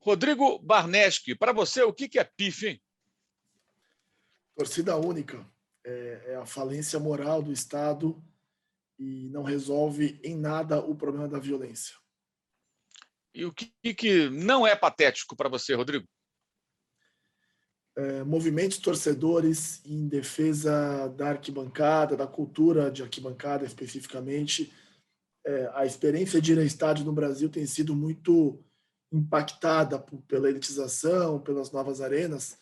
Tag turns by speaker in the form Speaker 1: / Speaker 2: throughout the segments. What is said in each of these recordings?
Speaker 1: Rodrigo Barneski, para você, o que é PIF, hein?
Speaker 2: Torcida única é a falência moral do Estado e não resolve em nada o problema da violência.
Speaker 1: E o que não é patético para você, Rodrigo?
Speaker 2: Movimentos torcedores em defesa da arquibancada, da cultura de arquibancada especificamente. A experiência de ir ao estádio no Brasil tem sido muito impactada pela elitização, pelas novas arenas,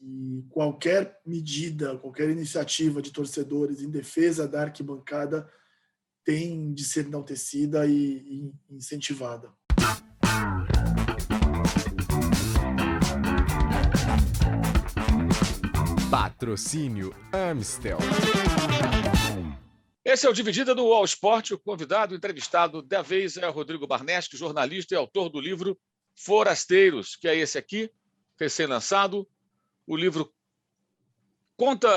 Speaker 2: e qualquer medida, qualquer iniciativa de torcedores em defesa da arquibancada tem de ser enaltecida e incentivada.
Speaker 3: Patrocínio Amstel.
Speaker 1: Esse é o Dividida do All Sport. O convidado, o entrevistado da vez é Rodrigo Barneski, jornalista e autor do livro Forasteiros, que é esse aqui, recém-lançado. O livro conta,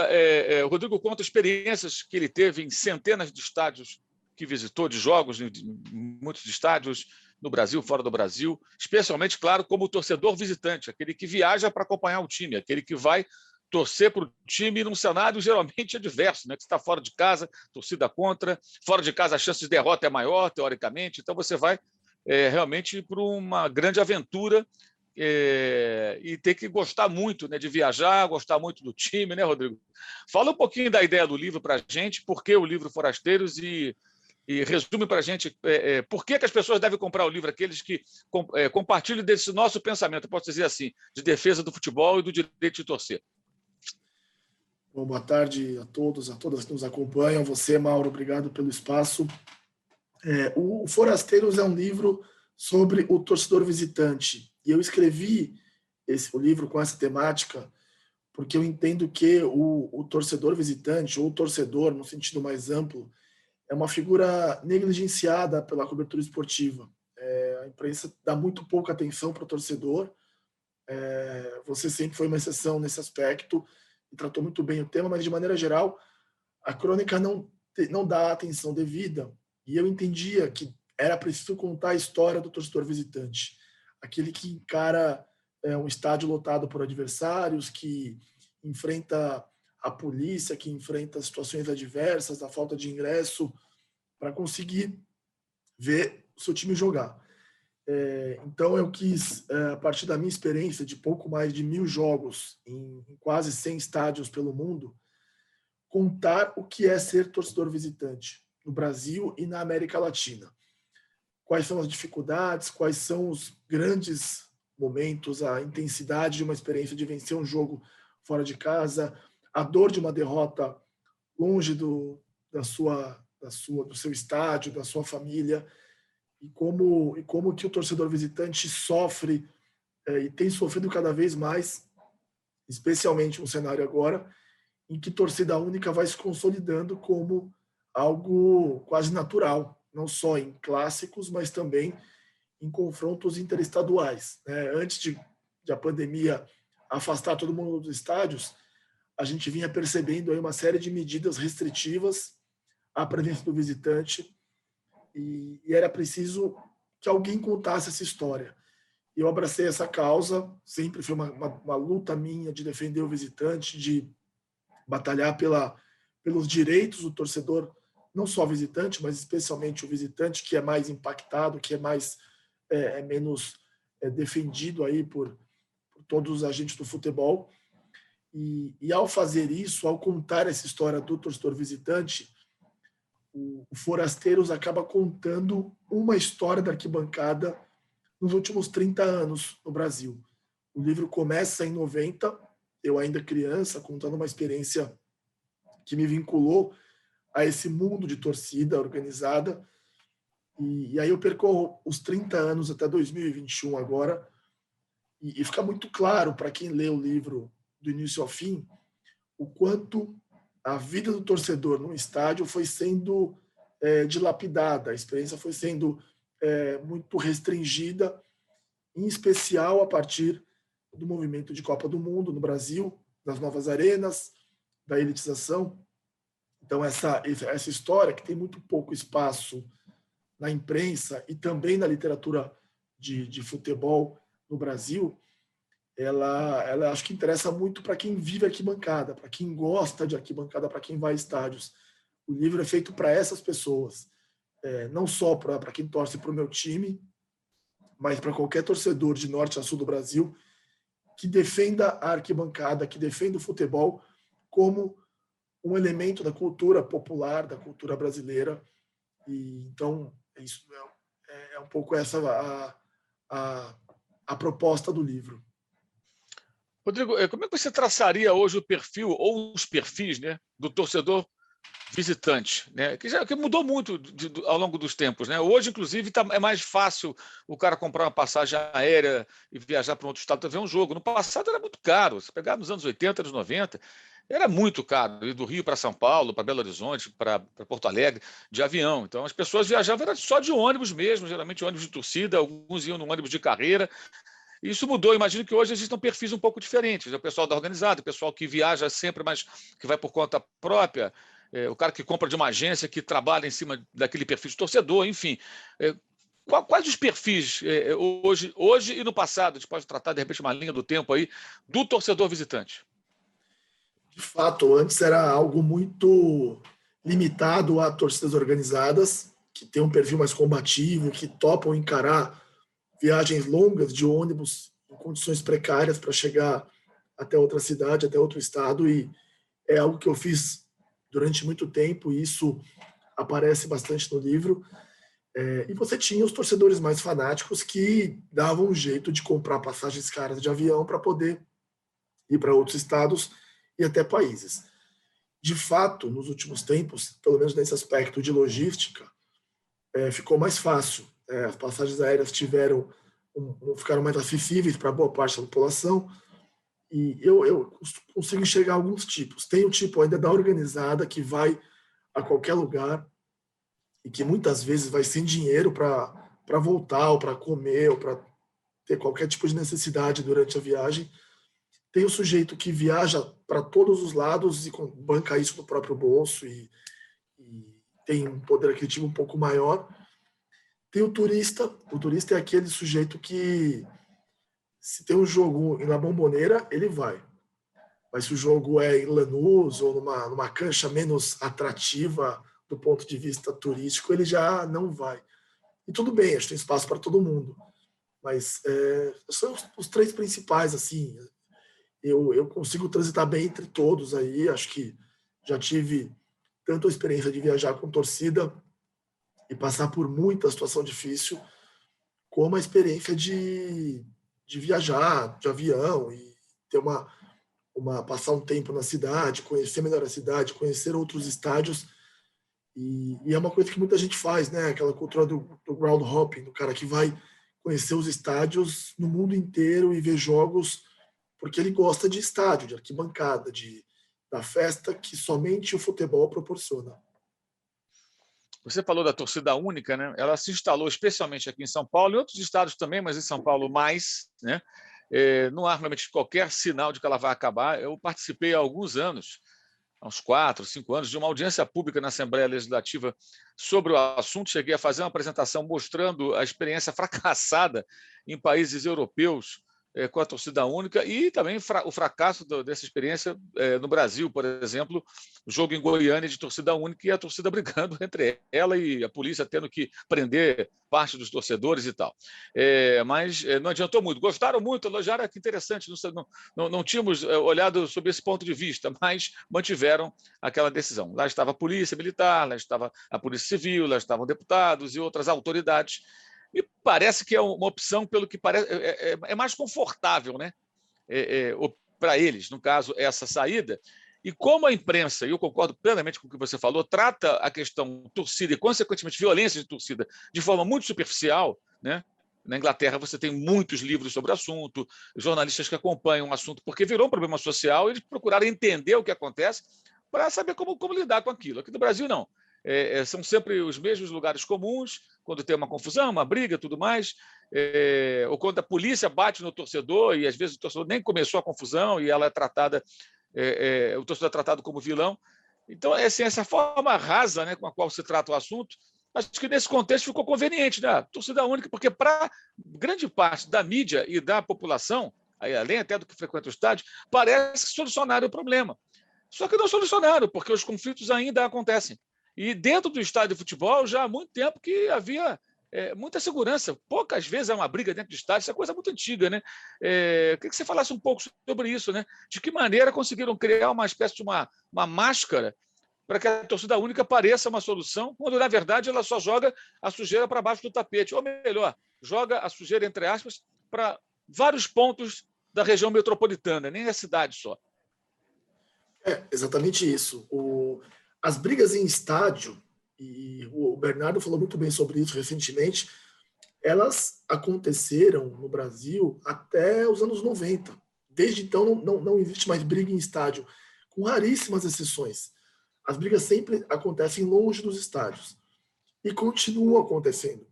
Speaker 1: o Rodrigo conta experiências que ele teve em centenas de estádios que visitou, de jogos, em muitos estádios no Brasil, fora do Brasil, especialmente, claro, como torcedor visitante, aquele que viaja para acompanhar o time, aquele que vai torcer para o time num cenário geralmente adverso, né? Que você está fora de casa, torcida contra, fora de casa a chance de derrota é maior, teoricamente, então você vai realmente para uma grande aventura e ter que gostar muito, né, de viajar, gostar muito do time, né, Rodrigo? Fala um pouquinho da ideia do livro para a gente, por que o livro Forasteiros e resume para a gente por que as pessoas devem comprar o livro, aqueles que compartilham desse nosso pensamento, posso dizer assim, de defesa do futebol e do direito de torcer.
Speaker 2: Bom, boa tarde a todos, a todas que nos acompanham. Você, Mauro, obrigado pelo espaço. O Forasteiros é um livro sobre o torcedor visitante. E eu escrevi o livro com essa temática porque eu entendo que o torcedor visitante, ou o torcedor, no sentido mais amplo, é uma figura negligenciada pela cobertura esportiva. A imprensa dá muito pouca atenção para o torcedor. Você sempre foi uma exceção nesse aspecto e tratou muito bem o tema, mas, de maneira geral, a crônica não dá a atenção devida. E eu entendia que era preciso contar a história do torcedor visitante, aquele que encara um estádio lotado por adversários, que enfrenta a polícia, que enfrenta situações adversas, a falta de ingresso, para conseguir ver o seu time jogar. Então eu quis, a partir da minha experiência de pouco mais de 1.000 jogos em quase 100 estádios pelo mundo, contar o que é ser torcedor visitante no Brasil e na América Latina. Quais são as dificuldades, quais são os grandes momentos, a intensidade de uma experiência de vencer um jogo fora de casa, a dor de uma derrota longe do seu estádio, da sua família, e como que o torcedor visitante sofre e tem sofrido cada vez mais, especialmente no cenário agora, em que torcida única vai se consolidando como algo quase natural, não só em clássicos, mas também em confrontos interestaduais. Antes de a pandemia afastar todo mundo dos estádios, a gente vinha percebendo aí uma série de medidas restritivas à presença do visitante, e era preciso que alguém contasse essa história. E eu abracei essa causa, sempre foi uma luta minha de defender o visitante, de batalhar pelos direitos do torcedor, não só visitante, mas especialmente o visitante, que é mais impactado, que é menos defendido aí por todos os agentes do futebol. E ao fazer isso, ao contar essa história do torcedor visitante, o Forasteiros acaba contando uma história da arquibancada nos últimos 30 anos no Brasil. O livro começa em 90, eu ainda criança, contando uma experiência que me vinculou a esse mundo de torcida organizada. E aí eu percorro os 30 anos até 2021 agora, e fica muito claro para quem lê o livro do início ao fim o quanto a vida do torcedor no estádio foi sendo dilapidada, a experiência foi sendo muito restringida, em especial a partir do movimento de Copa do Mundo no Brasil, das novas arenas, da elitização. Então, essa história, que tem muito pouco espaço na imprensa e também na literatura de futebol no Brasil, ela acho que interessa muito para quem vive arquibancada, para quem gosta de arquibancada, para quem vai a estádios. O livro é feito para essas pessoas, não só para quem torce para o meu time, mas para qualquer torcedor de norte a sul do Brasil que defenda a arquibancada, que defenda o futebol como um elemento da cultura popular, da cultura brasileira. E então isso é um pouco essa a proposta do livro.
Speaker 1: Rodrigo, como é que você traçaria hoje o perfil ou os perfis, né, do torcedor visitante, né, que mudou muito ao longo dos tempos, né? Hoje, inclusive, é mais fácil o cara comprar uma passagem aérea e viajar para um outro estado para ver um jogo. No passado era muito caro. Se pegar nos anos 80, anos 90, era muito caro ir do Rio para São Paulo, para Belo Horizonte, para Porto Alegre, de avião. Então, as pessoas viajavam era só de ônibus mesmo, geralmente ônibus de torcida, alguns iam no ônibus de carreira. Isso mudou. Imagino que hoje existam perfis um pouco diferentes. O pessoal da organizada, o pessoal que viaja sempre, mas que vai por conta própria, o cara que compra de uma agência, que trabalha em cima daquele perfil de torcedor, enfim. Quais os perfis hoje e no passado? A gente pode tratar, de repente, uma linha do tempo aí do torcedor visitante.
Speaker 2: De fato, antes era algo muito limitado a torcidas organizadas, que têm um perfil mais combativo, que topam encarar viagens longas de ônibus em condições precárias para chegar até outra cidade, até outro estado, e é algo que eu fiz durante muito tempo, e isso aparece bastante no livro. E você tinha os torcedores mais fanáticos que davam um jeito de comprar passagens caras de avião para poder ir para outros estados e até países. De fato, nos últimos tempos, pelo menos nesse aspecto de logística, ficou mais fácil. As passagens aéreas ficaram mais acessíveis para boa parte da população, e eu consigo enxergar alguns tipos. Tem o tipo ainda da organizada, que vai a qualquer lugar e que muitas vezes vai sem dinheiro para voltar, ou para comer, ou para ter qualquer tipo de necessidade durante a viagem. Tem o sujeito que viaja para todos os lados e banca isso no próprio bolso e tem um poder aquisitivo um pouco maior. Tem o turista é aquele sujeito que, se tem um jogo na Bombonera, ele vai. Mas se o jogo é em Lanús ou numa cancha menos atrativa do ponto de vista turístico, ele já não vai. E tudo bem, acho que tem espaço para todo mundo. Mas são os três principais, assim. Eu consigo transitar bem entre todos aí. Acho que já tive tanto a experiência de viajar com torcida e passar por muita situação difícil, como a experiência de viajar de avião e ter passar um tempo na cidade, conhecer melhor a cidade, conhecer outros estádios. E é uma coisa que muita gente faz, né? Aquela cultura do ground hopping, do cara que vai conhecer os estádios no mundo inteiro e ver jogos porque ele gosta de estádio, de arquibancada, da festa que somente o futebol proporciona.
Speaker 1: Você falou da torcida única, né? Ela se instalou especialmente aqui em São Paulo, e outros estados também, mas em São Paulo mais, né? Não há realmente qualquer sinal de que ela vai acabar. Eu participei há alguns anos, há uns 4, 5 anos, de uma audiência pública na Assembleia Legislativa sobre o assunto. Cheguei a fazer uma apresentação mostrando a experiência fracassada em países europeus com a torcida única e também o fracasso dessa experiência no Brasil, por exemplo, o jogo em Goiânia de torcida única e a torcida brigando entre ela e a polícia tendo que prender parte dos torcedores e tal. Mas não adiantou muito. Gostaram muito, elogiaram, que interessante, não tínhamos olhado sob esse ponto de vista, mas mantiveram aquela decisão. Lá estava a polícia militar, lá estava a polícia civil, lá estavam deputados e outras autoridades. E parece que é uma opção, pelo que parece, é mais confortável, né? Para eles, no caso, essa saída. E como a imprensa, e eu concordo plenamente com o que você falou, trata a questão torcida e, consequentemente, violência de torcida de forma muito superficial, né? Na Inglaterra você tem muitos livros sobre o assunto, jornalistas que acompanham o assunto, porque virou um problema social e eles procuraram entender o que acontece para saber como lidar com aquilo. Aqui no Brasil, não. São sempre os mesmos lugares comuns, quando tem uma confusão, uma briga, tudo mais, ou quando a polícia bate no torcedor e às vezes o torcedor nem começou a confusão e ela é tratada, o torcedor é tratado como vilão. Então, assim, essa forma rasa, né, com a qual se trata o assunto, acho que nesse contexto ficou conveniente, né? Torcida única, porque para grande parte da mídia e da população, aí, além até do que frequenta o estádio, parece que solucionaram o problema. Só que não solucionaram, porque os conflitos ainda acontecem. E dentro do estádio de futebol, já há muito tempo que havia muita segurança. Poucas vezes há uma briga dentro do estádio, isso é coisa muito antiga, né? Queria que você falasse um pouco sobre isso, né? De que maneira conseguiram criar uma espécie de uma máscara para que a torcida única pareça uma solução, quando, na verdade, ela só joga a sujeira para baixo do tapete. Ou melhor, joga a sujeira, entre aspas, para vários pontos da região metropolitana, nem a cidade só.
Speaker 2: É exatamente isso. As brigas em estádio, e o Bernardo falou muito bem sobre isso recentemente, elas aconteceram no Brasil até os anos 90. Desde então não existe mais briga em estádio, com raríssimas exceções. As brigas sempre acontecem longe dos estádios e continuam acontecendo.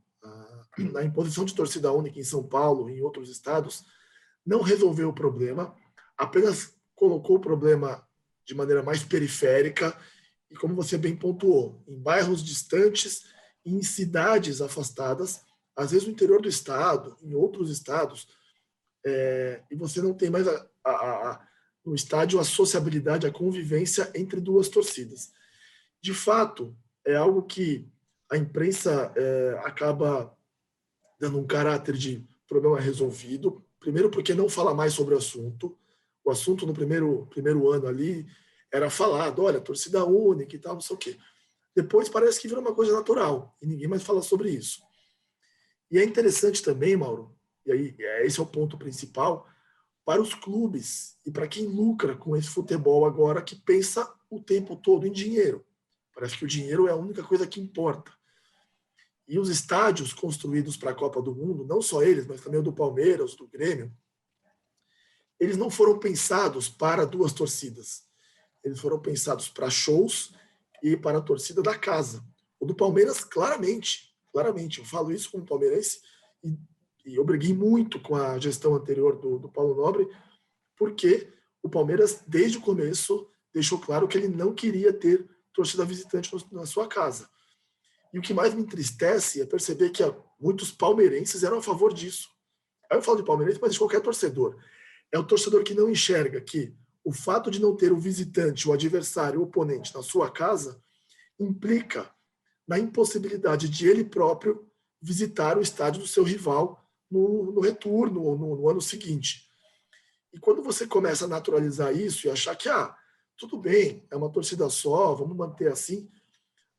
Speaker 2: A imposição de torcida única em São Paulo e em outros estados não resolveu o problema, apenas colocou o problema de maneira mais periférica e, como você bem pontuou, em bairros distantes e em cidades afastadas, às vezes no interior do estado, em outros estados, e você não tem mais no estádio a sociabilidade, a convivência entre duas torcidas. De fato, é algo que a imprensa acaba dando um caráter de problema resolvido, primeiro porque não fala mais sobre o assunto no primeiro ano ali era falado, olha, torcida única e tal, não sei o quê. Depois parece que vira uma coisa natural e ninguém mais fala sobre isso. E é interessante também, Mauro, e aí esse é o ponto principal, para os clubes e para quem lucra com esse futebol agora, que pensa o tempo todo em dinheiro. Parece que o dinheiro é a única coisa que importa. E os estádios construídos para a Copa do Mundo, não só eles, mas também o do Palmeiras, do Grêmio, eles não foram pensados para duas torcidas. Eles foram pensados para shows e para a torcida da casa. O do Palmeiras, claramente, eu falo isso como palmeirense, e eu briguei muito com a gestão anterior do Paulo Nobre, porque o Palmeiras, desde o começo, deixou claro que ele não queria ter torcida visitante na sua casa. E o que mais me entristece é perceber que muitos palmeirenses eram a favor disso. Aí eu falo de palmeirense, mas de qualquer torcedor. É o torcedor que não enxerga que o fato de não ter o visitante, o adversário, o oponente na sua casa, implica na impossibilidade de ele próprio visitar o estádio do seu rival no retorno, no ano seguinte. E quando você começa a naturalizar isso e achar que, tudo bem, é uma torcida só, vamos manter assim,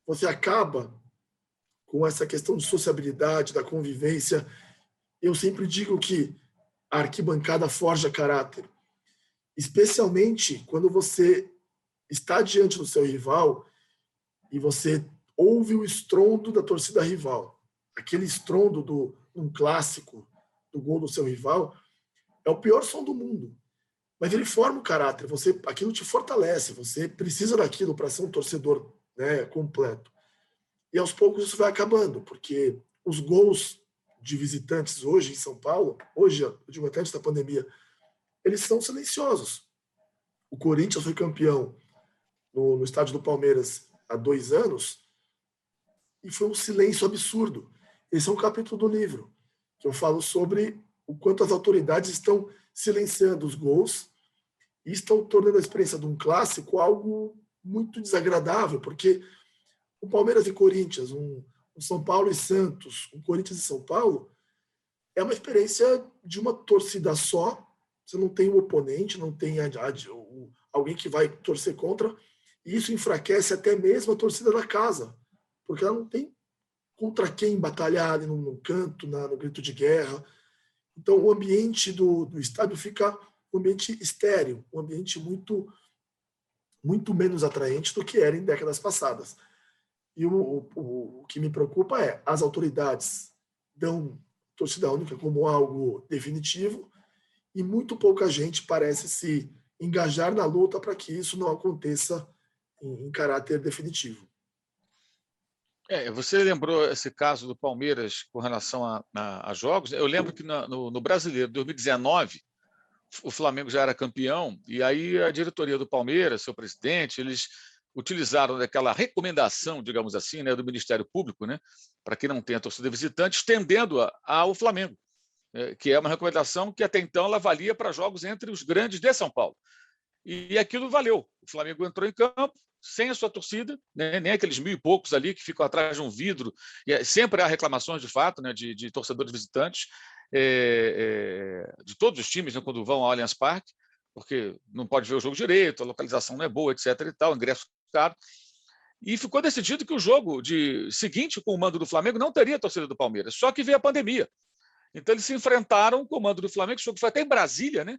Speaker 2: você acaba com essa questão de sociabilidade, da convivência. Eu sempre digo que a arquibancada forja caráter, especialmente quando você está diante do seu rival e você ouve o estrondo da torcida rival. Aquele estrondo um clássico, do gol do seu rival, é o pior som do mundo. Mas ele forma o caráter, aquilo te fortalece, você precisa daquilo para ser um torcedor, né, completo. E aos poucos isso vai acabando, porque os gols de visitantes hoje em São Paulo, hoje, eu digo até antes da pandemia, eles são silenciosos. O Corinthians foi campeão no estádio do Palmeiras há 2 anos e foi um silêncio absurdo. Esse é um capítulo do livro, que eu falo sobre o quanto as autoridades estão silenciando os gols e estão tornando a experiência de um clássico algo muito desagradável, porque o Palmeiras e Corinthians, um São Paulo e Santos, um Corinthians e São Paulo, é uma experiência de uma torcida só. Você não tem um oponente, não tem alguém que vai torcer contra, e isso enfraquece até mesmo a torcida da casa, porque ela não tem contra quem batalhar no canto, no grito de guerra. Então, o ambiente do estádio fica um ambiente estéril, um ambiente muito, muito menos atraente do que era em décadas passadas. E o que me preocupa é as autoridades dão torcida única como algo definitivo e muito pouca gente parece se engajar na luta para que isso não aconteça em caráter definitivo.
Speaker 1: Você lembrou esse caso do Palmeiras com relação a jogos. Eu lembro que no Brasileiro de 2019, o Flamengo já era campeão, e aí a diretoria do Palmeiras, seu presidente, eles utilizaram aquela recomendação, digamos assim, né, do Ministério Público, né, para que não tenha torcida visitante, estendendo-a ao Flamengo, que é uma recomendação que até então ela valia para jogos entre os grandes de São Paulo. E aquilo valeu. O Flamengo entrou em campo sem a sua torcida, né, nem aqueles 1.000 e poucos ali que ficam atrás de um vidro. E sempre há reclamações, de fato, né, de torcedores visitantes, de todos os times, né, quando vão ao Allianz Parque, porque não pode ver o jogo direito, a localização não é boa, etc. e tal, ingresso caro. E ficou decidido que o jogo seguinte, com o mando do Flamengo, não teria torcida do Palmeiras, só que veio a pandemia. Então, eles se enfrentaram com o comando do Flamengo, o jogo foi até em Brasília, né?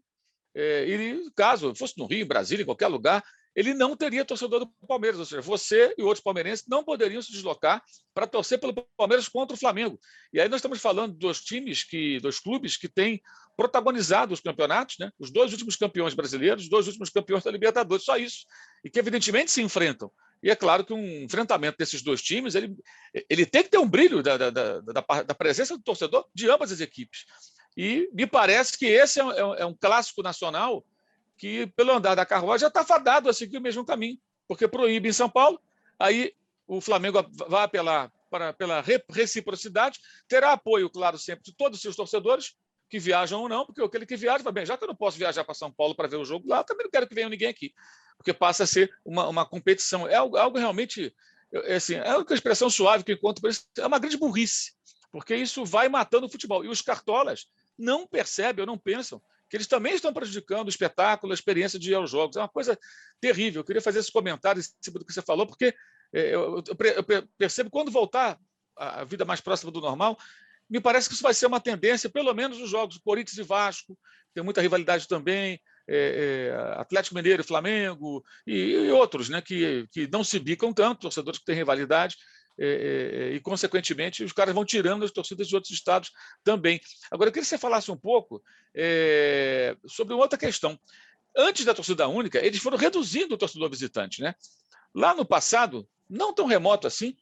Speaker 1: E caso fosse no Rio, em Brasília, em qualquer lugar, ele não teria torcedor do Palmeiras, ou seja, você e outros palmeirenses não poderiam se deslocar para torcer pelo Palmeiras contra o Flamengo. E aí nós estamos falando dos clubes que têm protagonizado os campeonatos, né? Os 2 últimos campeões brasileiros, os 2 últimos campeões da Libertadores, só isso. E que, evidentemente, se enfrentam. E é claro que um enfrentamento desses 2 times, ele tem que ter um brilho da presença do torcedor de ambas as equipes. E me parece que esse é um clássico nacional que, pelo andar da carruagem, já está fadado a seguir o mesmo caminho, porque proíbe em São Paulo, aí o Flamengo vai apelar pela reciprocidade, terá apoio, claro, sempre de todos os seus torcedores, que viajam ou não, porque aquele que viaja vai bem, já que eu não posso viajar para São Paulo para ver o jogo lá, eu também não quero que venha ninguém aqui, porque passa a ser uma competição. É algo realmente, assim, é uma expressão suave que eu encontro por isso, é uma grande burrice, porque isso vai matando o futebol. E os cartolas não percebem ou não pensam que eles também estão prejudicando o espetáculo, a experiência de ir aos jogos. É uma coisa terrível. Eu queria fazer esse comentário em cima do que você falou, porque eu percebo que quando voltar a vida mais próxima do normal, me parece que isso vai ser uma tendência, pelo menos nos jogos. Corinthians e Vasco, tem muita rivalidade também, Atlético Mineiro e Flamengo, e outros, né, que não se bicam tanto, torcedores que têm rivalidade, e, consequentemente, os caras vão tirando as torcidas de outros estados também. Agora, eu queria que você falasse um pouco sobre uma outra questão. Antes da torcida única, eles foram reduzindo o torcedor visitante, né? Lá no passado, não tão remoto assim,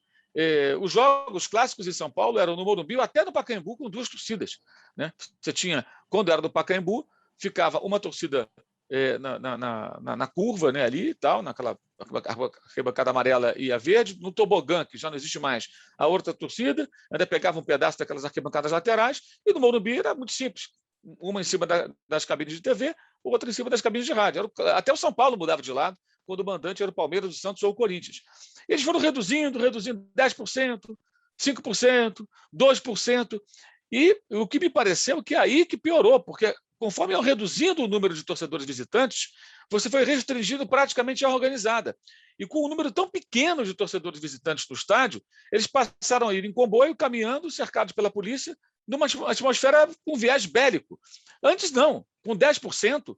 Speaker 1: os jogos clássicos em São Paulo eram no Morumbi, até no Pacaembu, com 2 torcidas, né? Você tinha, quando era do Pacaembu, ficava uma torcida na curva, né, ali e tal, naquela arquibancada amarela e a verde, no tobogã, que já não existe mais, a outra torcida, ainda pegava um pedaço daquelas arquibancadas laterais, e no Morumbi era muito simples, uma em cima das cabines de TV, outra em cima das cabines de rádio. Até o São Paulo mudava de lado, quando o mandante era o Palmeiras, o Santos ou o Corinthians. Eles foram reduzindo 10%, 5%, 2%, e o que me pareceu que é aí que piorou, porque conforme iam reduzindo o número de torcedores visitantes, você foi restringindo praticamente a organizada. E com um número tão pequeno de torcedores visitantes no estádio, eles passaram a ir em comboio, caminhando, cercados pela polícia, numa atmosfera com viés bélico. Antes, não. Com 10%,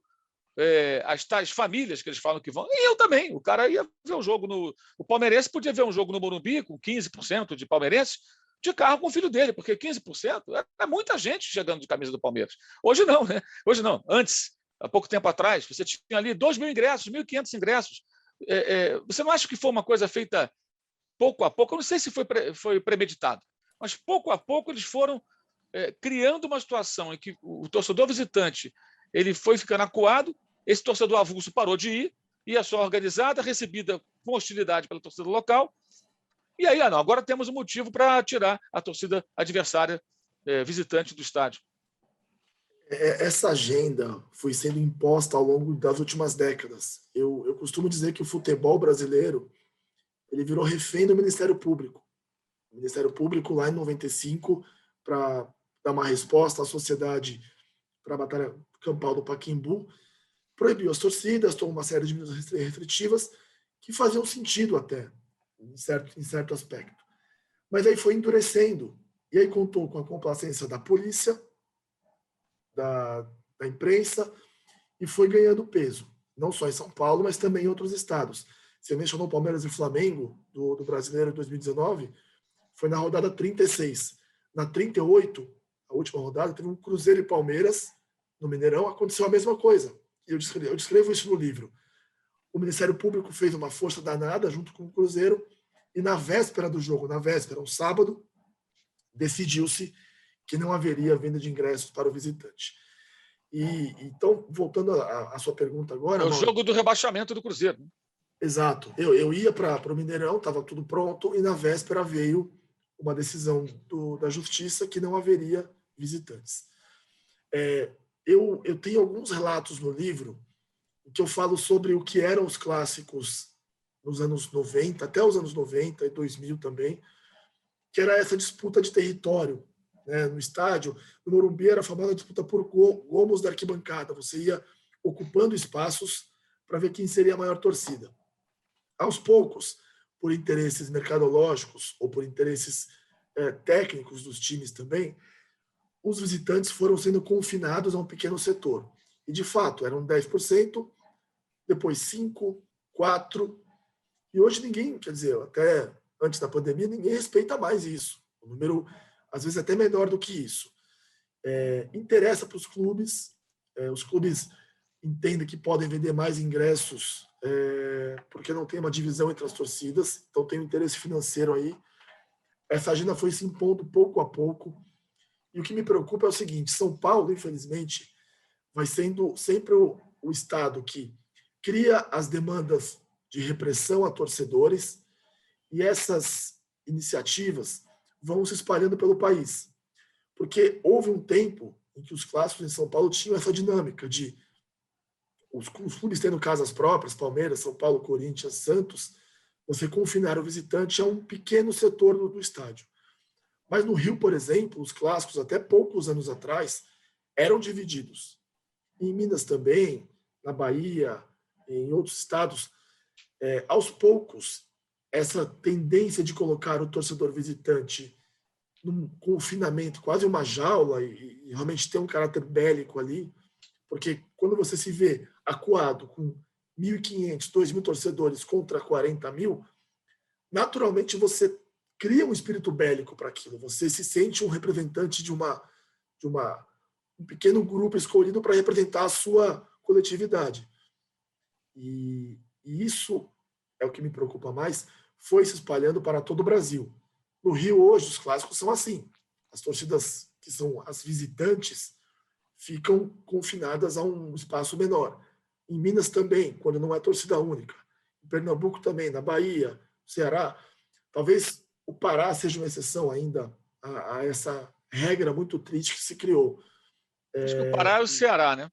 Speaker 1: as tais famílias que eles falam que vão, e eu também. O cara ia ver o jogo o palmeirense podia ver um jogo no Morumbi com 15% de palmeirenses, de carro com o filho dele, porque 15% é muita gente chegando de camisa do Palmeiras. Hoje não, né? Hoje não. Antes, há pouco tempo atrás, você tinha ali 2.000 ingressos, 1.500 ingressos. Você não acha que foi uma coisa feita pouco a pouco? Eu não sei se foi premeditado, mas pouco a pouco eles foram criando uma situação em que o torcedor visitante ele foi ficando acuado, esse torcedor avulso parou de ir, ia só organizada, recebida com hostilidade pela torcida local. E aí, não, agora temos um motivo para tirar a torcida adversária visitante do estádio.
Speaker 2: Essa agenda foi sendo imposta ao longo das últimas décadas. Eu costumo dizer que o futebol brasileiro ele virou refém do Ministério Público. O Ministério Público, lá em 95, para dar uma resposta à sociedade para a Batalha Campal do Pacaembu, proibiu as torcidas, tomou uma série de medidas restritivas que faziam sentido até, em certo aspecto. Mas aí foi endurecendo. E aí contou com a complacência da polícia, da imprensa, e foi ganhando peso. Não só em São Paulo, mas também em outros estados. Você mencionou Palmeiras e Flamengo, do Brasileiro de 2019, foi na rodada 36. Na 38, a última rodada, teve um Cruzeiro e Palmeiras, no Mineirão, aconteceu a mesma coisa. Eu descrevo isso no livro. O Ministério Público fez uma força danada junto com o Cruzeiro, e na véspera do jogo, um sábado, decidiu-se que não haveria venda de ingressos para o visitante. Então, voltando à sua pergunta agora...
Speaker 1: É o jogo do rebaixamento do Cruzeiro.
Speaker 2: Exato. Eu ia para o Mineirão, estava tudo pronto, e na véspera veio uma decisão da Justiça que não haveria visitantes. Eu tenho alguns relatos no livro em que eu falo sobre o que eram os clássicos nos anos 90, até os anos 90 e 2000 também, que era essa disputa de território, né? No estádio. No Morumbi era a famosa disputa por gomos da arquibancada. Você ia ocupando espaços para ver quem seria a maior torcida. Aos poucos, por interesses mercadológicos ou por interesses técnicos dos times também, os visitantes foram sendo confinados a um pequeno setor. E, de fato, eram 10%, depois 5%, 4%, e hoje ninguém, quer dizer, até antes da pandemia, ninguém respeita mais isso. O número, às vezes, até menor do que isso. Interessa para os clubes entendem que podem vender mais ingressos porque não tem uma divisão entre as torcidas, então tem um interesse financeiro aí. Essa agenda foi se impondo pouco a pouco, e o que me preocupa é o seguinte: São Paulo, infelizmente, vai sendo sempre o estado que cria as demandas de repressão a torcedores, e essas iniciativas vão se espalhando pelo país. Porque houve um tempo em que os clássicos em São Paulo tinham essa dinâmica de os clubes tendo casas próprias, Palmeiras, São Paulo, Corinthians, Santos, você confinar o visitante a um pequeno setor do estádio. Mas no Rio, por exemplo, os clássicos, até poucos anos atrás, eram divididos. Em Minas também, na Bahia, em outros estados, aos poucos, essa tendência de colocar o torcedor visitante num confinamento, quase uma jaula, e realmente ter um caráter bélico ali, porque quando você se vê acuado com 1.500, 2.000 torcedores contra 40.000, naturalmente você cria um espírito bélico para aquilo. Você se sente um representante de um pequeno grupo escolhido para representar a sua coletividade. E isso é o que me preocupa mais, foi se espalhando para todo o Brasil. No Rio, hoje, os clássicos são assim. As torcidas que são as visitantes ficam confinadas a um espaço menor. Em Minas também, quando não é torcida única. Em Pernambuco também, na Bahia, Ceará. Talvez o Pará seja uma exceção ainda a essa regra muito triste que se criou.
Speaker 1: Acho que o Pará é o Ceará, né?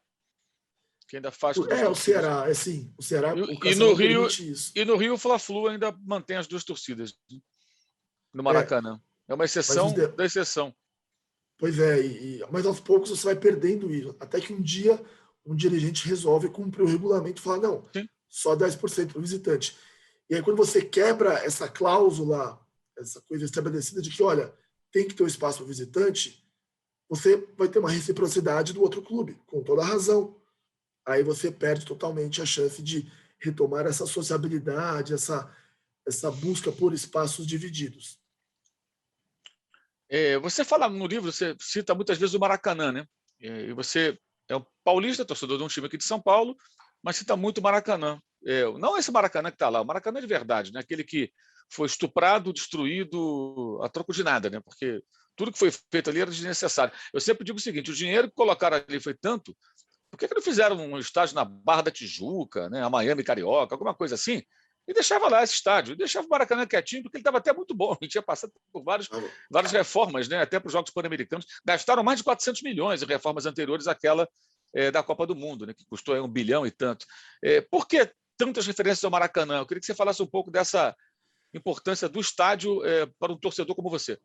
Speaker 1: Que ainda faz com duas
Speaker 2: O
Speaker 1: torcidas.
Speaker 2: Ceará, sim. O Ceará, o
Speaker 1: E no
Speaker 2: Cação
Speaker 1: Rio,
Speaker 2: permite isso.
Speaker 1: e no Rio, o Fla-Flu ainda mantém as duas torcidas no Maracanã. É uma exceção da exceção.
Speaker 2: Pois é, mas aos poucos você vai perdendo isso. Até que um dia um dirigente resolve cumprir o regulamento e falar, não,
Speaker 1: Sim.
Speaker 2: só 10% para o visitante. E aí quando você quebra essa cláusula, essa coisa estabelecida de que, olha, tem que ter um espaço para o visitante, você vai ter uma reciprocidade do outro clube, com toda a razão. Aí você perde totalmente a chance de retomar essa sociabilidade, essa busca por espaços divididos.
Speaker 1: Você fala no livro, você cita muitas vezes o Maracanã, né? E você é um paulista, torcedor de um time aqui de São Paulo, mas cita muito o Maracanã. Não esse Maracanã que está lá, o Maracanã de verdade, né? Aquele que foi estuprado, destruído a troco de nada, né? Porque tudo que foi feito ali era desnecessário. Eu sempre digo o seguinte: o dinheiro que colocaram ali foi tanto, por que não fizeram um estádio na Barra da Tijuca, né? A Miami Carioca, alguma coisa assim? E deixava lá esse estádio, e deixava o Maracanã quietinho, porque ele estava até muito bom. Ele tinha passado por várias reformas, né? Até para os Jogos Pan-Americanos. Gastaram mais de 400 milhões em reformas anteriores àquela da Copa do Mundo, né? Que custou 1 bilhão e tanto. Por que tantas referências ao Maracanã? Eu queria que você falasse um pouco dessa importância do estádio para um torcedor como você.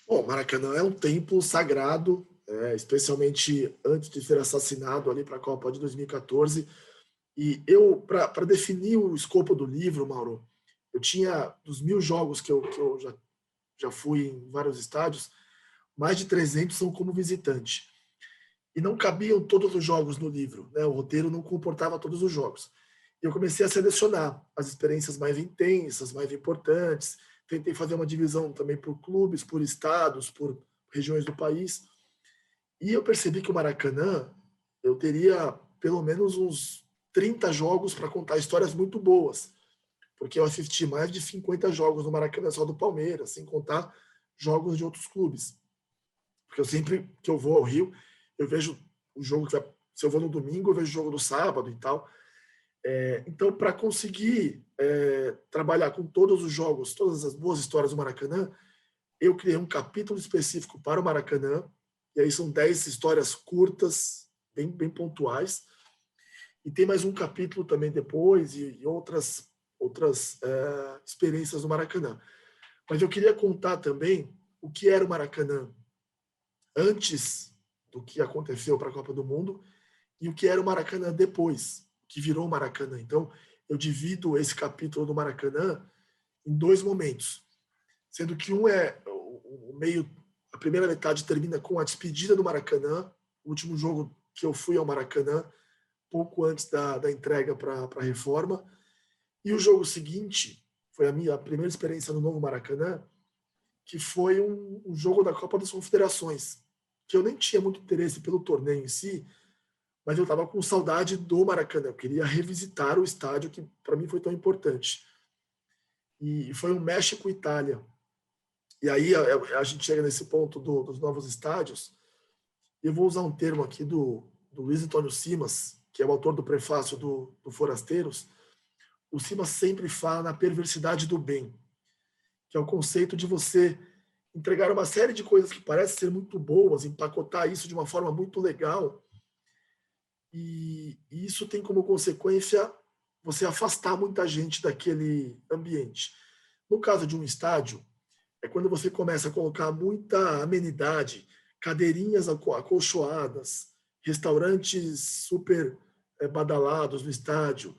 Speaker 2: Bom, Maracanã é um templo sagrado, especialmente antes de ser assassinado ali para a Copa de 2014. E eu, para definir o escopo do livro, Mauro, eu tinha, dos 1.000 jogos que eu já fui em vários estádios, mais de 300 são como visitante. E não cabiam todos os jogos no livro, né? O roteiro não comportava todos os jogos. E eu comecei a selecionar as experiências mais intensas, mais importantes. Tentei fazer uma divisão também por clubes, por estados, por regiões do país. E eu percebi que o Maracanã, eu teria pelo menos uns 30 jogos para contar histórias muito boas, porque eu assisti mais de 50 jogos no Maracanã só do Palmeiras, sem contar jogos de outros clubes. Porque eu sempre que eu vou ao Rio, eu vejo o jogo se eu vou no domingo, eu vejo o jogo no sábado e tal. Então, para conseguir trabalhar com todos os jogos, todas as boas histórias do Maracanã, eu criei um capítulo específico para o Maracanã, e aí são 10 histórias curtas, bem pontuais, e tem mais um capítulo também depois, e outras experiências do Maracanã. Mas eu queria contar também o que era o Maracanã antes do que aconteceu para a Copa do Mundo e o que era o Maracanã depois, que virou o Maracanã. Então, eu divido esse capítulo do Maracanã em 2 momentos, sendo que um é o meio, a primeira metade termina com a despedida do Maracanã, o último jogo que eu fui ao Maracanã, pouco antes da entrega para a reforma, e o jogo seguinte foi a minha primeira experiência no novo Maracanã, que foi um jogo da Copa das Confederações, que eu nem tinha muito interesse pelo torneio em si, mas eu estava com saudade do Maracanã. Eu queria revisitar o estádio que para mim foi tão importante. E foi um México-Itália. E aí a gente chega nesse ponto dos novos estádios. E eu vou usar um termo aqui do Luiz Antônio Simas, que é o autor do prefácio do Forasteiros. O Simas sempre fala na perversidade do bem, que é o conceito de você entregar uma série de coisas que parecem ser muito boas, empacotar isso de uma forma muito legal, e isso tem como consequência você afastar muita gente daquele ambiente. No caso de um estádio, é quando você começa a colocar muita amenidade, cadeirinhas acolchoadas, restaurantes super badalados no estádio.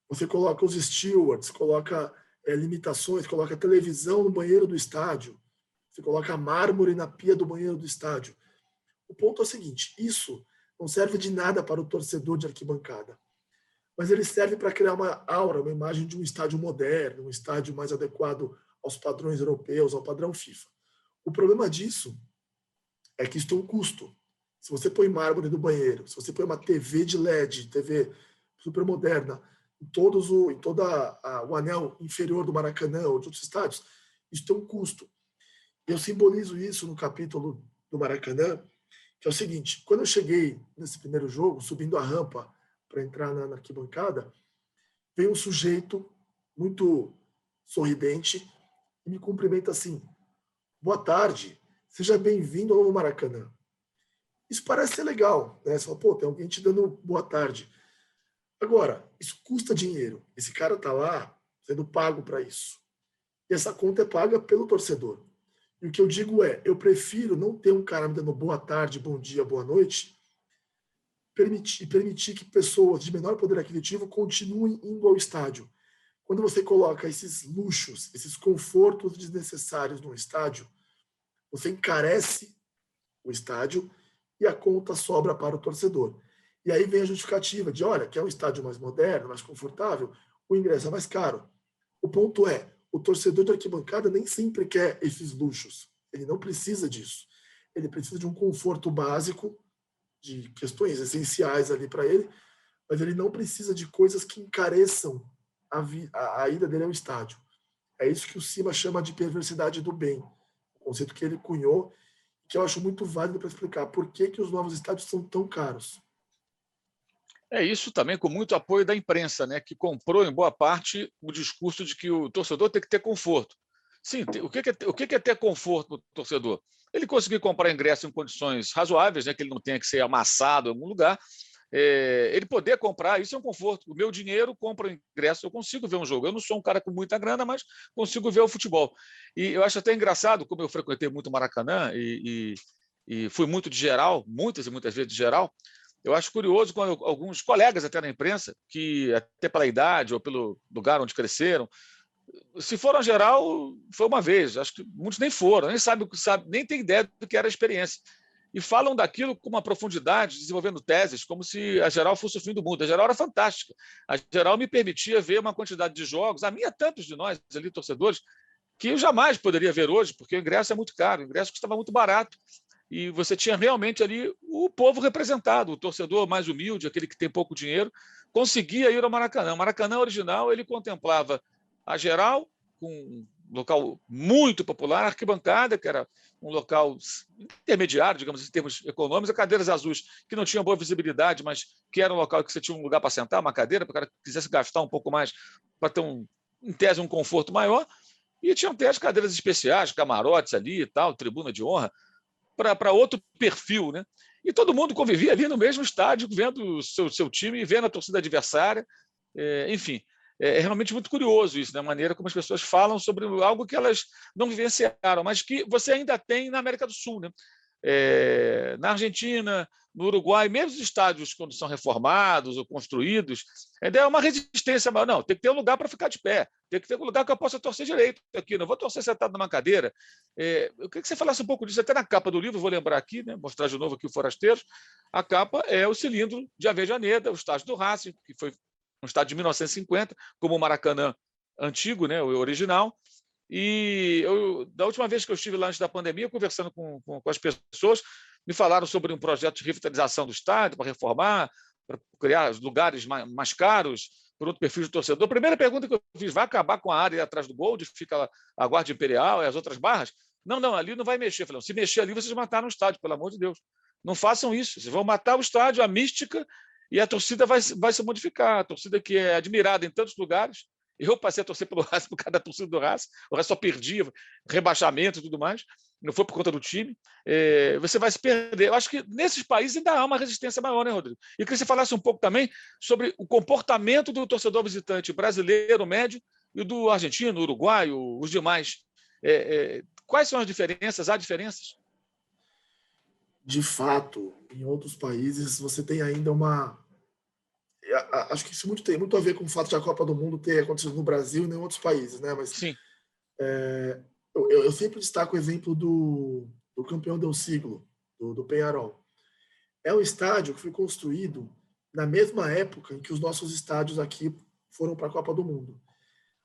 Speaker 2: Você coloca os stewards, coloca limitações, coloca televisão no banheiro do estádio, você coloca mármore na pia do banheiro do estádio. O ponto é o seguinte, isso não serve de nada para o torcedor de arquibancada, mas ele serve para criar uma aura, uma imagem de um estádio moderno, um estádio mais adequado aos padrões europeus, ao padrão FIFA. O problema disso é que isso tem um custo. Se você põe mármore no banheiro, se você põe uma TV de LED, TV super moderna, em todo o anel inferior do Maracanã ou de outros estádios, isso tem um custo. Eu simbolizo isso no capítulo do Maracanã, que é o seguinte, quando eu cheguei nesse primeiro jogo, subindo a rampa para entrar na arquibancada, veio um sujeito muito sorridente e me cumprimenta assim, boa tarde, seja bem-vindo ao novo Maracanã. Isso parece ser legal, né? Você fala, pô, tem alguém te dando boa tarde. Agora, isso custa dinheiro. Esse cara está lá sendo pago para isso. E essa conta é paga pelo torcedor. E o que eu digo é, eu prefiro não ter um cara me dando boa tarde, bom dia, boa noite, permitir que pessoas de menor poder aquisitivo continuem indo ao estádio. Quando você coloca esses luxos, esses confortos desnecessários no estádio, você encarece o estádio e a conta sobra para o torcedor. E aí vem a justificativa de, olha, quer um estádio mais moderno, mais confortável, o ingresso é mais caro. O ponto é, o torcedor de arquibancada nem sempre quer esses luxos. Ele não precisa disso. Ele precisa de um conforto básico, de questões essenciais ali para ele, mas ele não precisa de coisas que encareçam a ida dele ao estádio. É isso que o Simas chama de perversidade do bem, o conceito que ele cunhou, que eu acho muito válido para explicar por que os novos estádios são tão caros.
Speaker 1: É isso também com muito apoio da imprensa, né, que comprou, em boa parte, o discurso de que o torcedor tem que ter conforto. Sim, o que é ter conforto no torcedor? Ele conseguir comprar ingresso em condições razoáveis, né, que ele não tenha que ser amassado em algum lugar, ele poder comprar, isso é um conforto. O meu dinheiro compra o ingresso, eu consigo ver um jogo. Eu não sou um cara com muita grana, mas consigo ver o futebol. E eu acho até engraçado, como eu frequentei muito o Maracanã e fui muito de geral, muitas e muitas vezes de geral, eu acho curioso quando alguns colegas até na imprensa, que até pela idade ou pelo lugar onde cresceram, se foram a geral, foi uma vez. Acho que muitos nem foram, nem sabem, nem têm ideia do que era a experiência. E falam daquilo com uma profundidade, desenvolvendo teses, como se a geral fosse o fim do mundo. A geral era fantástica. A geral me permitia ver uma quantidade de jogos, a mim e tantos de nós ali, torcedores, que eu jamais poderia ver hoje, porque o ingresso é muito caro, o ingresso custava muito barato. E você tinha realmente ali o povo representado, o torcedor mais humilde, aquele que tem pouco dinheiro, conseguia ir ao Maracanã. O Maracanã original, ele contemplava a geral, com um local muito popular, a arquibancada, que era um local intermediário, digamos, em termos econômicos, cadeiras azuis que não tinham boa visibilidade, mas que era um local que você tinha um lugar para sentar, uma cadeira, para o cara que quisesse gastar um pouco mais, para ter, em tese, um conforto maior. E tinham até as cadeiras especiais, camarotes ali e tal, tribuna de honra, para outro perfil, né? E todo mundo convivia ali no mesmo estádio, vendo o seu time e vendo a torcida adversária. Enfim, é realmente muito curioso isso, né? A maneira como as pessoas falam sobre algo que elas não vivenciaram, mas que você ainda tem na América do Sul, né? Na Argentina, no Uruguai, mesmo os estádios, quando são reformados ou construídos, ainda é uma resistência maior. Não, tem que ter um lugar para ficar de pé, tem que ter um lugar que eu possa torcer direito aqui, não vou torcer sentado numa cadeira. Eu queria que você falasse um pouco disso, até na capa do livro, vou lembrar aqui, né, mostrar de novo aqui o Forasteiros. A capa é o cilindro de Avejaneda, o estádio do Racing, que foi um estádio de 1950, como o Maracanã antigo, né, o original. E da última vez que eu estive lá antes da pandemia, conversando com as pessoas, me falaram sobre um projeto de revitalização do estádio, para reformar, para criar lugares mais caros, por outro perfil de torcedor. A primeira pergunta que eu fiz, vai acabar com a área atrás do gol, onde fica a Guarda Imperial e as outras barras? Não, ali não vai mexer. Eu falei, se mexer ali, vocês mataram o estádio, pelo amor de Deus. Não façam isso. Vocês vão matar o estádio, a mística, e a torcida vai se modificar. A torcida que é admirada em tantos lugares. Eu passei a torcer pelo Racing por causa da torcida do Racing, o Racing só perdia, rebaixamento e tudo mais, não foi por conta do time. Você vai se perder. Eu acho que nesses países ainda há uma resistência maior, né, Rodrigo? E queria que você falasse um pouco também sobre o comportamento do torcedor visitante brasileiro, médio, e do argentino, uruguaio, os demais. Quais são as diferenças? Há diferenças?
Speaker 2: De fato, em outros países, você tem ainda uma. Acho que isso tem muito a ver com o fato de a Copa do Mundo ter acontecido no Brasil e em outros países, né? Mas
Speaker 1: Sim.
Speaker 2: Eu sempre destaco o exemplo do campeão del siglo, do Peñarol. É um estádio que foi construído na mesma época em que os nossos estádios aqui foram para a Copa do Mundo.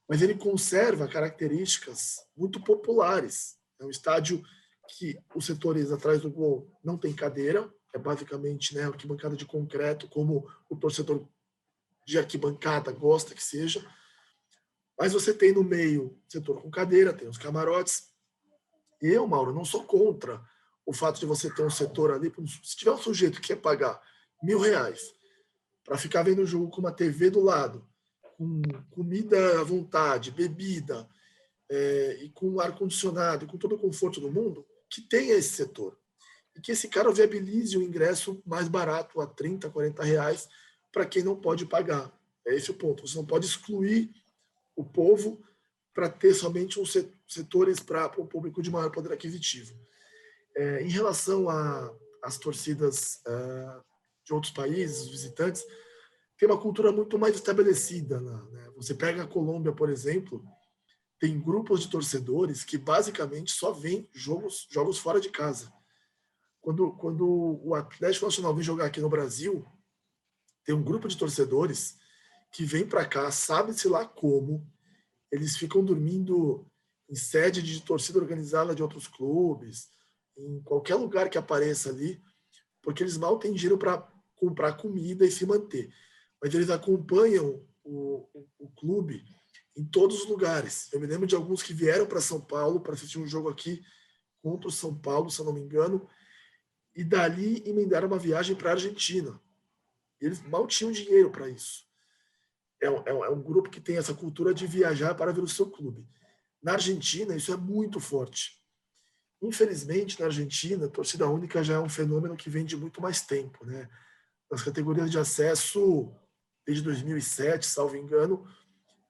Speaker 2: Mas ele conserva características muito populares. É um estádio que os setores atrás do gol não tem cadeira, é basicamente, né, arquibancada de concreto, como o torcedor de arquibancada gosta que seja. Mas você tem no meio setor com cadeira, tem os camarotes. Eu, Mauro, não sou contra o fato de você ter um setor ali. Se tiver um sujeito que quer pagar R$1.000 para ficar vendo o jogo com uma TV do lado, com comida à vontade, bebida, e com ar-condicionado, e com todo o conforto do mundo, que tenha esse setor. E que esse cara viabilize o ingresso mais barato, a R$30, R$40, para quem não pode pagar. É esse o ponto. Você não pode excluir o povo para ter somente uns setores para o público de maior poder aquisitivo. Em relação às torcidas de outros países, os visitantes, tem uma cultura muito mais estabelecida. Né? Você pega a Colômbia, por exemplo, tem grupos de torcedores que basicamente só vêm jogos fora de casa. Quando o Atlético Nacional vem jogar aqui no Brasil, tem um grupo de torcedores que vem para cá, sabe-se lá como, eles ficam dormindo em sede de torcida organizada de outros clubes, em qualquer lugar que apareça ali, porque eles mal têm dinheiro para comprar comida e se manter. Mas eles acompanham o clube em todos os lugares. Eu me lembro de alguns que vieram para São Paulo para assistir um jogo aqui contra o São Paulo, se eu não me engano, e dali emendaram uma viagem para a Argentina. E eles mal tinham dinheiro para isso. É um grupo que tem essa cultura de viajar para ver o seu clube. Na Argentina, isso é muito forte. Infelizmente, na Argentina, a torcida única já é um fenômeno que vem de muito mais tempo, né? Nas categorias de acesso, desde 2007, salvo engano,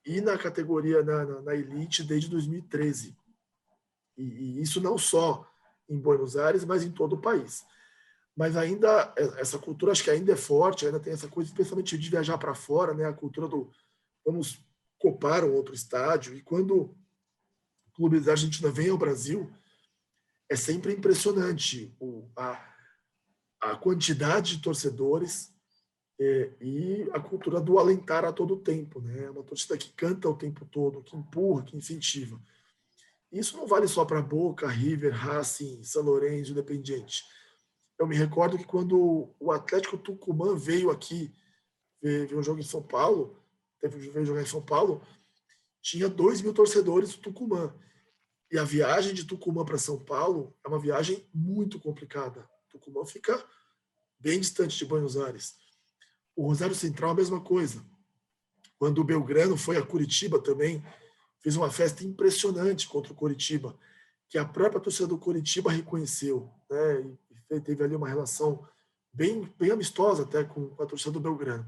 Speaker 2: e na categoria, na elite, desde 2013. E isso não só em Buenos Aires, mas em todo o país. Mas ainda, essa cultura acho que ainda é forte, ainda tem essa coisa, especialmente de viajar para fora, né? A cultura do vamos copar um outro estádio. E quando clubes da Argentina vêm ao Brasil, é sempre impressionante a quantidade de torcedores e a cultura do alentar a todo tempo, né? É uma torcida que canta o tempo todo, que empurra, que incentiva. Isso não vale só para Boca, River, Racing, São Lourenço, Independiente. Eu me recordo que quando o Atlético Tucumã veio aqui ver um jogo em São Paulo, veio jogar em São Paulo, tinha 2.000 torcedores do Tucumã. E a viagem de Tucumã para São Paulo é uma viagem muito complicada. Tucumã fica bem distante de Buenos Aires. O Rosário Central, a mesma coisa. Quando o Belgrano foi a Curitiba também, fez uma festa impressionante contra o Curitiba, que a própria torcida do Curitiba reconheceu, né? E teve ali uma relação bem amistosa até com a torcida do Belgrano.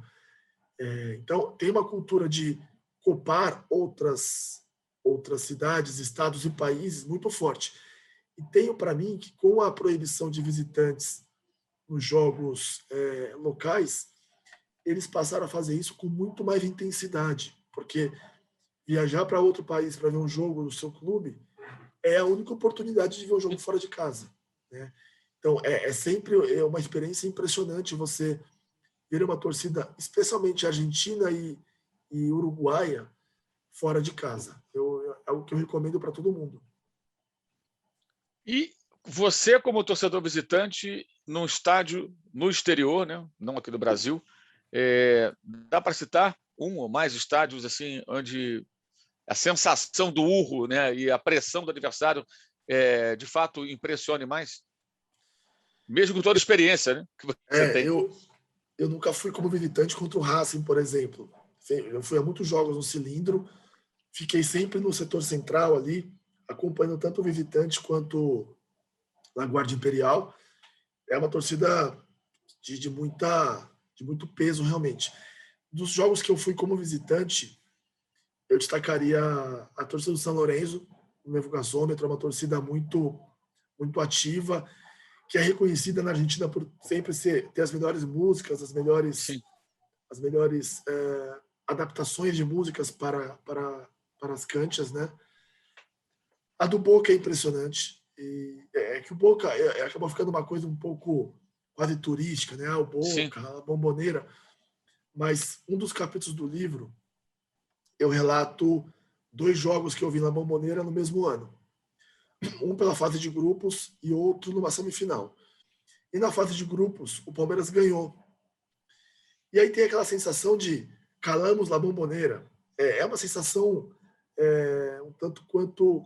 Speaker 2: Então, tem uma cultura de copar outras cidades, estados e países muito forte. E tenho para mim que com a proibição de visitantes nos jogos locais, eles passaram a fazer isso com muito mais intensidade, porque viajar para outro país para ver um jogo do seu clube é a única oportunidade de ver um jogo fora de casa, né? Então, sempre uma experiência impressionante você ver uma torcida, especialmente argentina e uruguaia, fora de casa. É algo que eu recomendo para todo mundo.
Speaker 1: E você, como torcedor visitante, num estádio no exterior, né? Não aqui no Brasil, dá para citar um ou mais estádios assim, onde a sensação do urro, né, e a pressão do adversário de fato impressione mais? Mesmo com toda a experiência, né, que você tem.
Speaker 2: Eu nunca fui como visitante contra o Racing, por exemplo. Eu fui a muitos jogos no Cilindro, fiquei sempre no setor central ali, acompanhando tanto o visitante quanto a Guarda Imperial. É uma torcida de muito peso, realmente. Dos jogos que eu fui como visitante, eu destacaria a torcida do São Lourenço, o Novo Gasômetro, é uma torcida muito ativa, que é reconhecida na Argentina por sempre ter as melhores músicas, as melhores adaptações de músicas para as canchas, né? A do Boca é impressionante. E é que o Boca acabou ficando uma coisa um pouco quase turística, né? O Boca, a Bombonera. Mas um dos capítulos do livro, eu relato 2 jogos que eu vi na Bombonera no mesmo ano. Um pela fase de grupos e outro numa semifinal. E na fase de grupos, o Palmeiras ganhou. E aí tem aquela sensação de calamos la Bombonera. É uma sensação um tanto quanto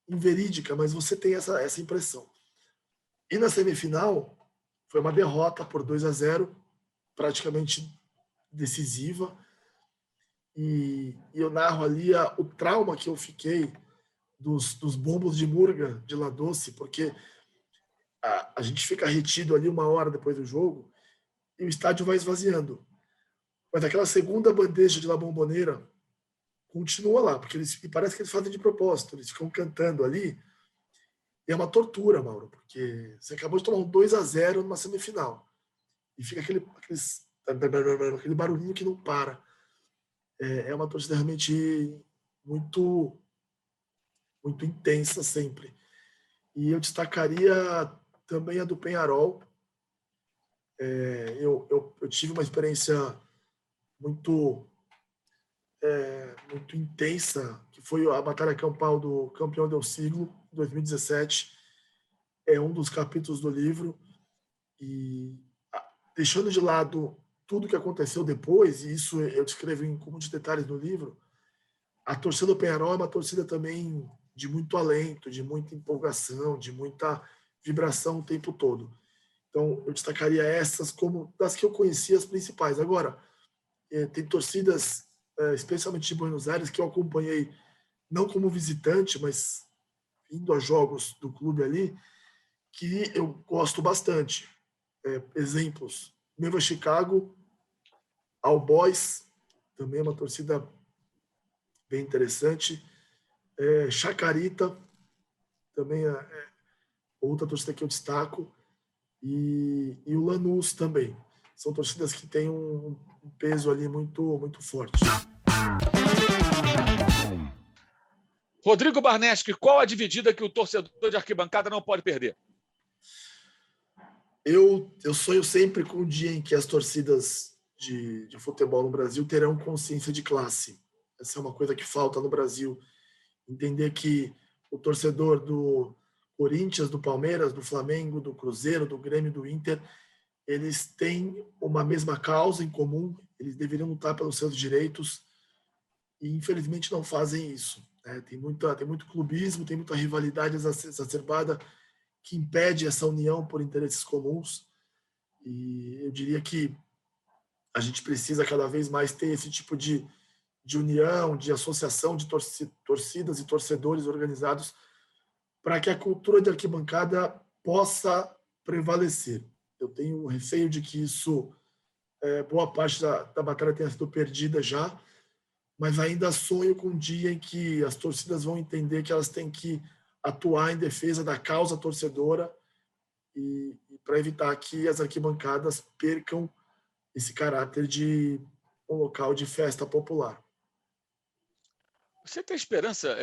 Speaker 2: inverídica, mas você tem essa impressão. E na semifinal, foi uma derrota por 2-0, praticamente decisiva. E eu narro ali o trauma que eu fiquei dos bombos de Murga de La Doce, porque a gente fica retido ali 1 hora depois do jogo e o estádio vai esvaziando. Mas aquela segunda bandeja de La Bombonera continua lá, porque e parece que eles fazem de propósito, eles ficam cantando ali. E é uma tortura, Mauro, porque você acabou de tomar um 2-0 numa semifinal. E fica aquele barulhinho que não para. É uma torcida realmente muito intensa sempre. E eu destacaria também a do Peñarol. Eu tive uma experiência muito intensa, que foi a batalha campal do campeão del siglo, 2017. É um dos capítulos do livro. E deixando de lado tudo que aconteceu depois, e isso eu descrevo com muitos detalhes no livro, a torcida do Peñarol é uma torcida também de muito alento, de muita empolgação, de muita vibração o tempo todo. Então, eu destacaria essas como das que eu conhecia, as principais. Agora, tem torcidas, especialmente de Buenos Aires, que eu acompanhei não como visitante, mas indo a jogos do clube ali, que eu gosto bastante. Exemplos: Neva Chicago, All Boys, também é uma torcida bem interessante. Chacarita, também é outra torcida que eu destaco. E o Lanús também. São torcidas que têm um peso ali muito forte.
Speaker 1: Rodrigo Barneski, qual a dividida que o torcedor de arquibancada não pode perder?
Speaker 2: Eu sonho sempre com o dia em que as torcidas de futebol no Brasil terão consciência de classe. Essa é uma coisa que falta no Brasil. Entender que o torcedor do Corinthians, do Palmeiras, do Flamengo, do Cruzeiro, do Grêmio, do Inter, eles têm uma mesma causa em comum, eles deveriam lutar pelos seus direitos e, infelizmente, não fazem isso. né? Tem muito clubismo, tem muita rivalidade exacerbada que impede essa união por interesses comuns. E eu diria que a gente precisa cada vez mais ter esse tipo de união, de associação de torcidas e torcedores organizados para que a cultura de arquibancada possa prevalecer. Eu tenho receio de que isso, boa parte da batalha tenha sido perdida já, mas ainda sonho com um dia em que as torcidas vão entender que elas têm que atuar em defesa da causa torcedora e para evitar que as arquibancadas percam esse caráter de um local de festa popular.
Speaker 1: Você tem esperança,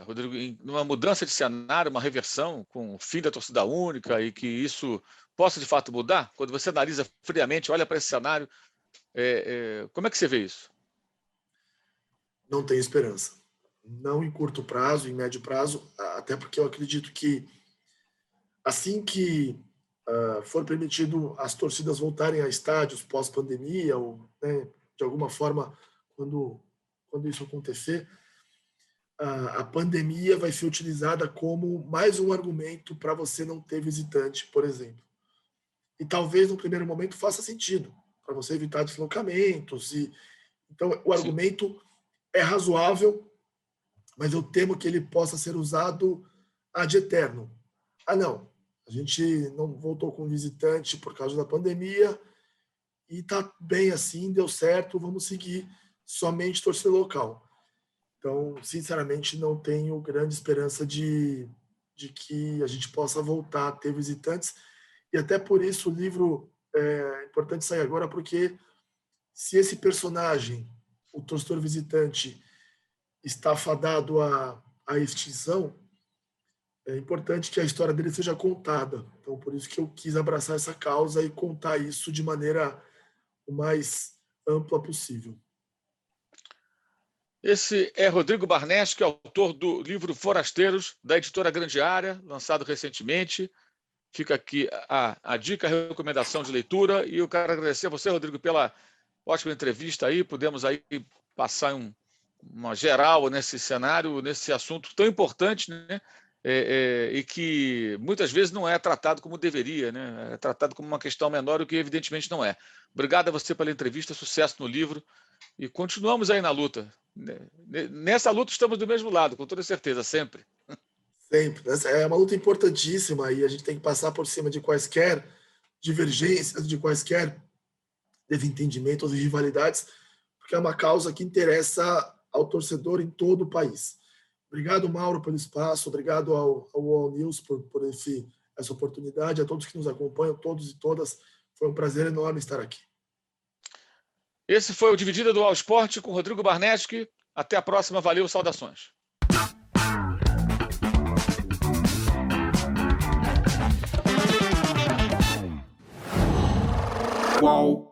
Speaker 1: Rodrigo, em uma mudança de cenário, uma reversão com o fim da torcida única e que isso possa de fato mudar? Quando você analisa friamente, olha para esse cenário, como é que você vê isso?
Speaker 2: Não tenho esperança. Não em curto prazo, em médio prazo, até porque eu acredito que assim que for permitido as torcidas voltarem a estádios pós-pandemia, ou, né, de alguma forma, quando isso acontecer, a pandemia vai ser utilizada como mais um argumento para você não ter visitante, por exemplo. E talvez no primeiro momento faça sentido, para você evitar deslocamentos. Então, o argumento é razoável, mas eu temo que ele possa ser usado ad eterno. Não, a gente não voltou com visitante por causa da pandemia e está bem assim, deu certo, vamos seguir somente torcida local. Então, sinceramente, não tenho grande esperança de que a gente possa voltar a ter visitantes. E até por isso o livro é importante sair agora, porque se esse personagem, o torcedor visitante, está fadado à extinção, é importante que a história dele seja contada. Então, por isso que eu quis abraçar essa causa e contar isso de maneira o mais ampla possível.
Speaker 1: Esse é Rodrigo Barnesch, que é autor do livro Forasteiros, da editora Grande Área, lançado recentemente. Fica aqui a dica, a recomendação de leitura. E eu quero agradecer a você, Rodrigo, pela ótima entrevista aí. Pudemos aí passar uma geral nesse cenário, nesse assunto tão importante, né? E que muitas vezes não é tratado como deveria, né? É tratado como uma questão menor, o que evidentemente não é. Obrigado a você pela entrevista, sucesso no livro e continuamos aí na luta. Nessa luta estamos do mesmo lado, com toda certeza, sempre.
Speaker 2: Sempre. É uma luta importantíssima e a gente tem que passar por cima de quaisquer divergências, de quaisquer desentendimentos e rivalidades, porque é uma causa que interessa ao torcedor em todo o país. Obrigado, Mauro, pelo espaço, obrigado ao UOL News por essa oportunidade, a todos que nos acompanham, todos e todas. Foi um prazer enorme estar aqui.
Speaker 1: Esse foi o Dividida do All Sport com Rodrigo Barnesch. Até a próxima. Valeu, saudações.
Speaker 3: Qual?